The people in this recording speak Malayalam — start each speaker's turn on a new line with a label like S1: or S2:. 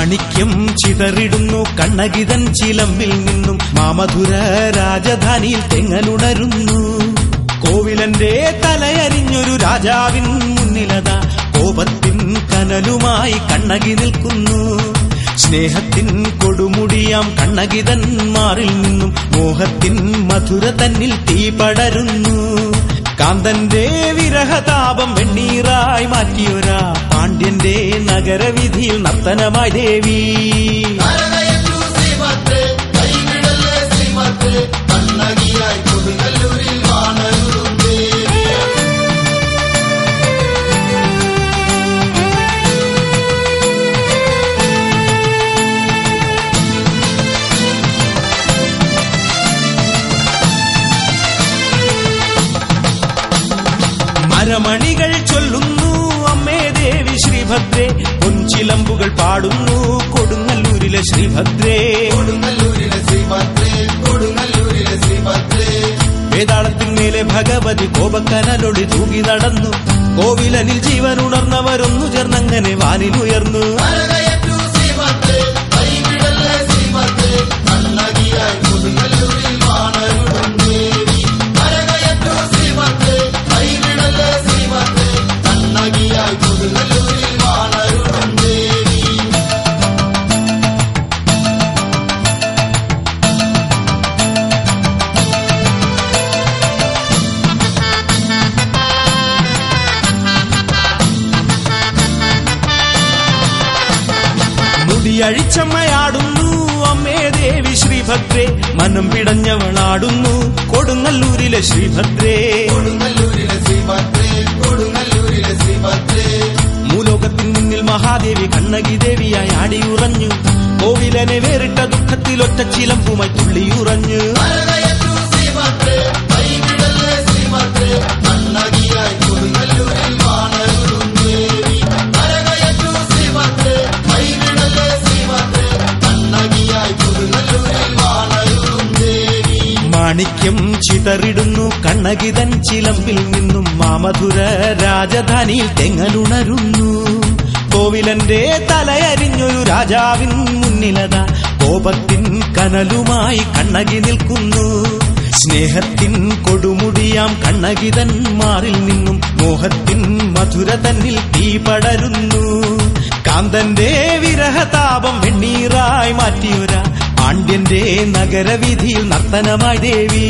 S1: മാണിക്യം ചിതറിടുന്നു കണ്ണകിതൻ ചിലമ്പിൽ നിന്നും മാമധുര രാജധാനിയിൽ തെങ്ങലുണരുന്നു. കോവിലന്റെ തലയരിഞ്ഞൊരു രാജാവിൻ മുന്നിലതാ കോപത്തിൻ കനലുമായി കണ്ണകി നിൽക്കുന്നു. സ്നേഹത്തിൻ കൊടുമുടിയാം കണ്ണകിതൻ മാറിൽ നിന്നും മോഹത്തിൻ മധുര തന്നിൽ തീ പടരുന്നു. കാന്തന്റെ വിരഹതാപം വെണ്ണീറായി മാറ്റിയൊരാ പാണ്ഡ്യന്റെ നഗരവിധിയിൽ നർത്തനമായി ദേവി. മരമണികൾ ചൊല്ലുന്നു അമ്മേ ദേവി ശ്രീഭദ്രേ, പൊൻചിലമ്പുകൾ പാടുന്നു കൊടുങ്ങല്ലൂരിലെ ശ്രീഭദ്രേ. വേതാളത്തിന്മേലെ ഭഗവതി കോപക്കനലൊടി തൂകി നടന്നു. കോവിലനിൽ ജീവൻ ഉണർന്നവരൊന്നു ചേർന്നങ്ങനെ വാനിലുയർന്നു. അഴിച്ചമ്മയാടുന്നു അമ്മേ ദേവി ശ്രീഭദ്രേ, മനം പിടഞ്ഞവളാടുന്നു കൊടുങ്ങല്ലൂരിലെ ശ്രീഭദ്രേ. മൂലോകത്തിൻ മുന്നിൽ മഹാദേവി കണ്ണകി ദേവിയായി ആടിയുറഞ്ഞു. കോവിലനെ വേറിട്ട ദുഃഖത്തിൽ ഒറ്റ ചിലമ്പുമായി തുള്ളിയുറഞ്ഞു. മാണിക്യം ചിതറിടുന്നു കണ്ണകിതൻ ചിലമ്പിൽ നിന്നും മാമധുര രാജധാനിയിൽ തെങ്ങലുണരുന്നു. കോവിലന്റെ തലയരിഞ്ഞൊരു രാജാവിൻ മുന്നിലതാ കോപത്തിൻ കനലുമായി കണ്ണകി നിൽക്കുന്നു. സ്നേഹത്തിൻ കൊടുമുടിയാം കണ്ണകിതൻ മാറിൽ നിന്നും മോഹത്തിൻ മധുര തന്നിൽ തീ പടരുന്നു. കാന്തന്റെ വിരഹതാപം വെണ്ണീറായി മാറ്റിയൊരാ പാണ്ഡ്യന്റെ നഗരവിധിയിൽ നർത്തനമായി ദേവി.